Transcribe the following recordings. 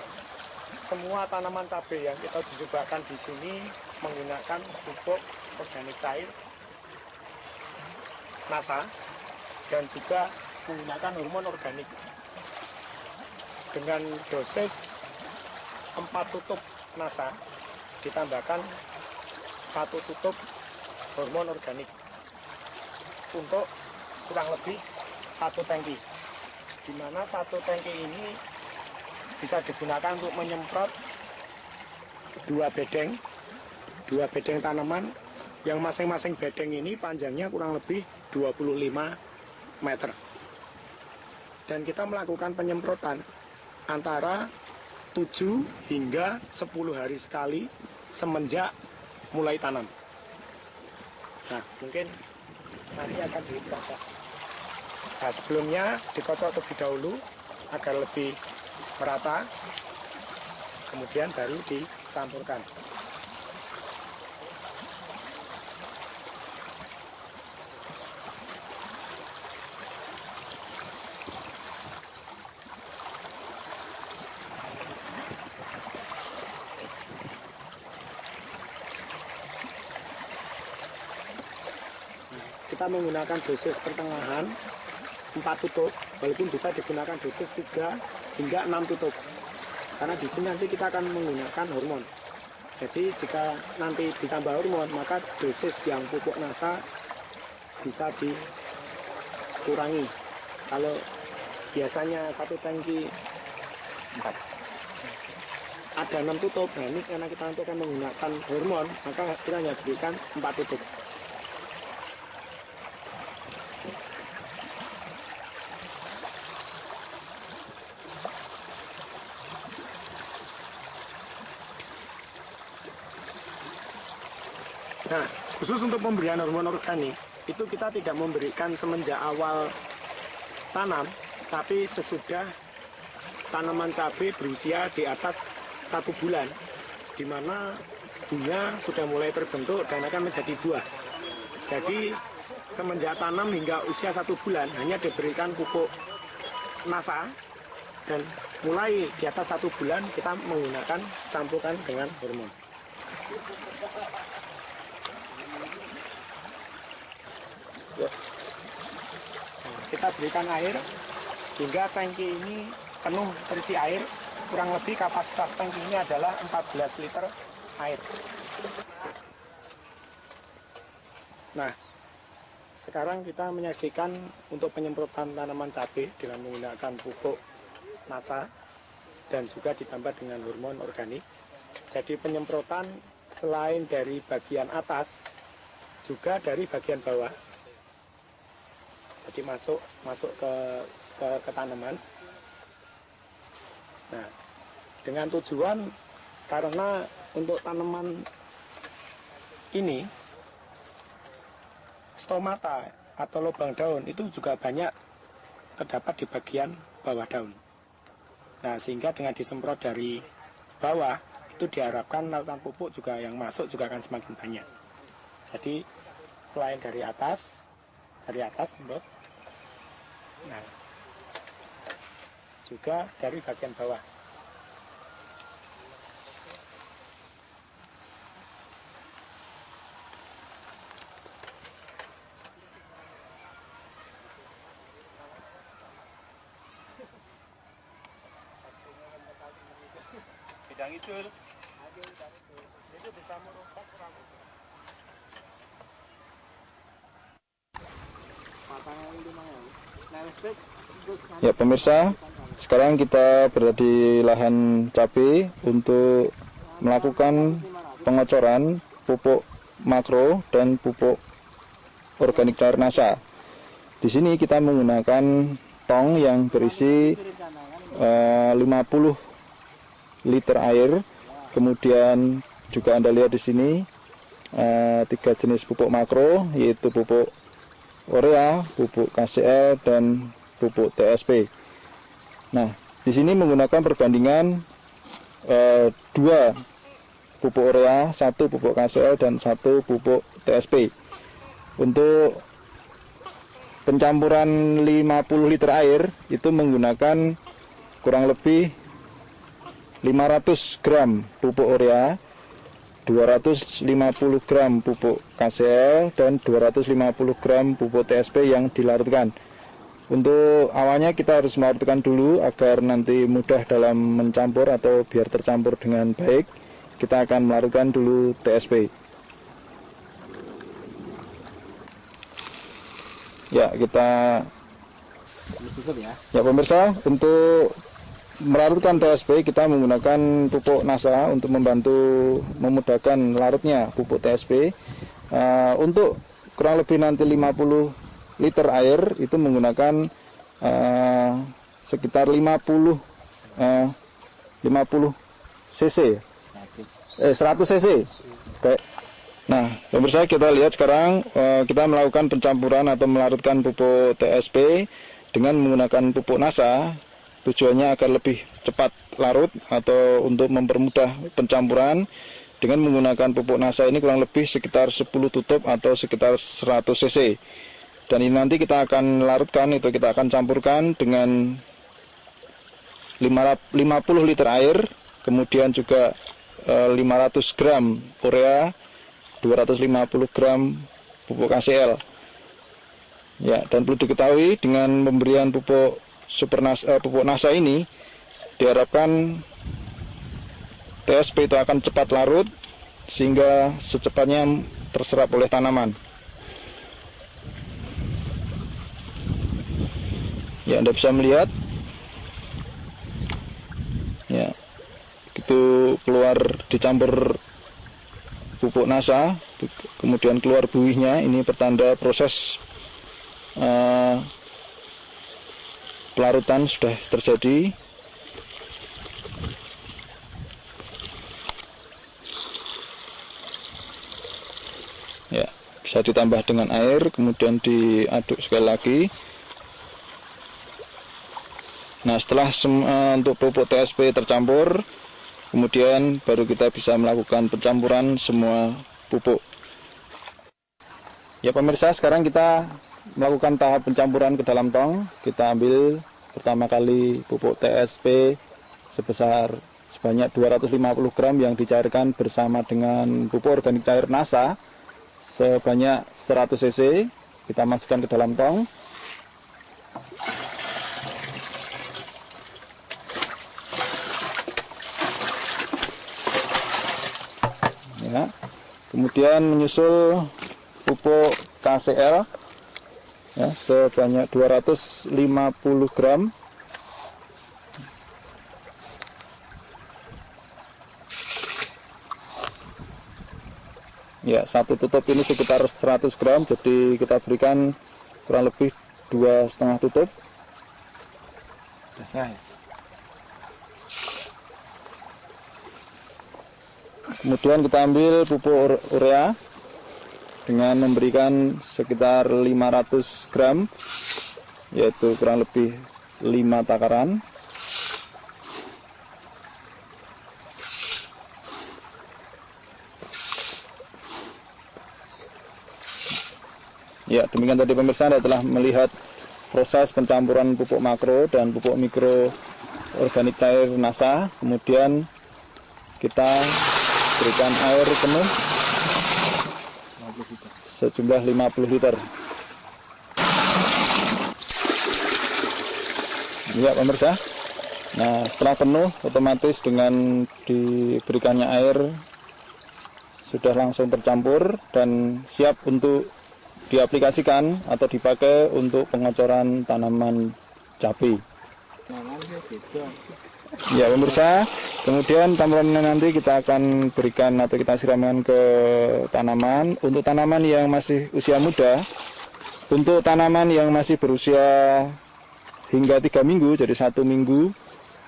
Nah, semua tanaman cabai yang kita uji cobakan di sini menggunakan pupuk organik cair NASA dan juga menggunakan hormon organik dengan dosis 4 tutup NASA ditambahkan 1 tutup hormon organik untuk kurang lebih 1 tangki, di mana 1 tangki ini bisa digunakan untuk menyemprot 2 bedeng tanaman yang masing-masing bedeng ini panjangnya kurang lebih 25 meter. Dan kita melakukan penyemprotan antara 7 hingga 10 hari sekali semenjak mulai tanam. Nah, mungkin nanti akan dikocok. Nah, sebelumnya dikocok terlebih dahulu agar lebih merata, kemudian baru dicampurkan. Kita menggunakan dosis pertengahan 4 tutup, walaupun bisa digunakan dosis 3 hingga 6 tutup. Karena di sini nanti kita akan menggunakan hormon. Jadi jika nanti ditambah hormon, maka dosis yang pupuk NASA bisa dikurangi. Kalau biasanya 1 tangki 4, ada 6 tutup. Nah, ini karena kita nanti akan menggunakan hormon, maka kita hanya berikan 4 tutup. Nah, khusus untuk pemberian hormon organik, itu kita tidak memberikan semenjak awal tanam, tapi sesudah tanaman cabai berusia di atas 1 bulan, di mana buahnya sudah mulai terbentuk dan akan menjadi buah. Jadi, semenjak tanam hingga usia 1 bulan, hanya diberikan pupuk NASA, dan mulai di atas 1 bulan, kita menggunakan campuran dengan hormon. Kita berikan air hingga tangki ini penuh terisi air. Kurang lebih kapasitas tangki ini adalah 14 liter air. Nah, sekarang kita menyaksikan untuk penyemprotan tanaman cabai dengan menggunakan pupuk NASA dan juga ditambah dengan hormon organik. Jadi penyemprotan selain dari bagian atas, juga dari bagian bawah. Jadi masuk ke tanaman. Nah, dengan tujuan karena untuk tanaman ini stomata atau lubang daun itu juga banyak terdapat di bagian bawah daun. Nah, sehingga dengan disemprot dari bawah itu diharapkan lautan pupuk juga yang masuk juga akan semakin banyak. Jadi selain dari atas semprot. Nah, juga dari bagian bawah. Bidang itu bisa merompak kurang. Ya pemirsa, sekarang kita berada di lahan cabai untuk melakukan pengocoran pupuk makro dan pupuk organik cair NASA. Di sini kita menggunakan tong yang berisi 50 liter air. Kemudian juga Anda lihat di sini 3 jenis pupuk makro, yaitu pupuk urea, pupuk KCL, dan pupuk TSP. Nah, di sini menggunakan perbandingan 2 pupuk urea, 1 pupuk KCL, dan 1 pupuk TSP. Untuk pencampuran 50 liter air itu menggunakan kurang lebih 500 gram pupuk urea, 250 gram pupuk KCL, dan 250 gram pupuk TSP yang dilarutkan. Untuk awalnya kita harus melarutkan dulu agar nanti mudah dalam mencampur atau biar tercampur dengan baik. Kita akan melarutkan dulu TSP. Ya, pemirsa, untuk melarutkan TSP kita menggunakan pupuk NASA untuk membantu memudahkan larutnya pupuk TSP. Untuk kurang lebih nanti 50 liter air itu menggunakan sekitar 50 cc, 100 cc. Baik. Nah, pemirsa, kita lihat sekarang kita melakukan pencampuran atau melarutkan pupuk TSP dengan menggunakan pupuk NASA. Tujuannya agar lebih cepat larut atau untuk mempermudah pencampuran. Dengan menggunakan pupuk NASA ini kurang lebih sekitar 10 tutup atau sekitar 100 cc. Dan ini nanti kita akan larutkan, itu kita akan campurkan dengan 50 liter air, kemudian juga 500 gram urea, 250 gram pupuk KCL. Ya, dan perlu diketahui dengan pemberian pupuk pupuk NASA ini diharapkan TSP itu akan cepat larut sehingga secepatnya terserap oleh tanaman. Ya, Anda bisa melihat, ya, itu keluar dicampur pupuk NASA, kemudian keluar buihnya. Ini pertanda proses pelarutan sudah terjadi. Ya, bisa ditambah dengan air, kemudian diaduk sekali lagi. Nah, setelah untuk pupuk TSP tercampur, kemudian baru kita bisa melakukan pencampuran semua pupuk. Ya pemirsa, sekarang kita melakukan tahap pencampuran ke dalam tong. Kita ambil pertama kali pupuk TSP sebanyak 250 gram yang dicairkan bersama dengan pupuk organik cair NASA sebanyak 100 cc. Kita masukkan ke dalam tong. Ya. Kemudian menyusul pupuk KCL ya, sebanyak 250 gram. Ya, satu tutup ini sekitar 100 gram, jadi kita berikan kurang lebih 2,5 tutup. Kemudian kita ambil pupuk urea dengan memberikan sekitar 500 gram, yaitu kurang lebih 5 takaran. Ya, demikian tadi pemirsa, Anda telah melihat proses pencampuran pupuk makro dan pupuk mikro organik cair NASA. Kemudian kita berikan air penuh sejumlah 50 liter. Ya pemirsa, nah setelah penuh otomatis dengan diberikannya air sudah langsung tercampur dan siap untuk diaplikasikan atau dipakai untuk pengocoran tanaman cabai. Ya pemirsa, kemudian campurannya nanti kita akan berikan atau kita siramkan ke tanaman. Untuk tanaman yang masih usia muda, untuk tanaman yang masih berusia hingga 3 minggu, jadi 1 minggu,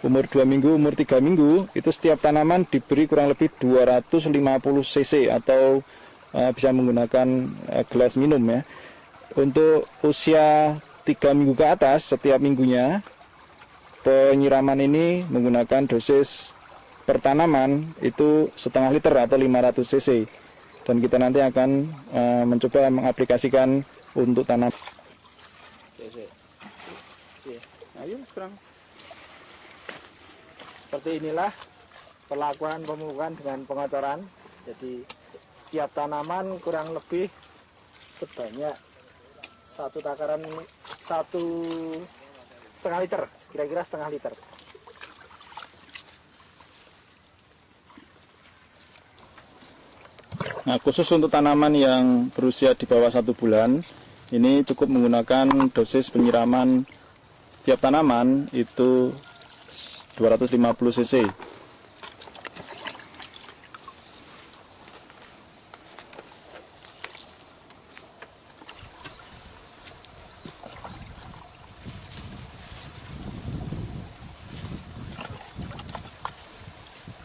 umur 2 minggu, umur 3 minggu, itu setiap tanaman diberi kurang lebih 250 cc atau bisa menggunakan gelas minum ya. Untuk usia 3 minggu ke atas, setiap minggunya penyiraman ini menggunakan dosis per tanaman itu 0,5 liter atau 500 cc, dan kita nanti akan mencoba mengaplikasikan untuk tanam. Ayo sekarang seperti inilah perlakuan pemupukan dengan pengocoran. Jadi setiap tanaman kurang lebih sebanyak satu takaran 1,5 liter, kira-kira 1,5 liter. Nah, khusus untuk tanaman yang berusia di bawah 1 bulan, ini cukup menggunakan dosis penyiraman setiap tanaman itu 250 cc.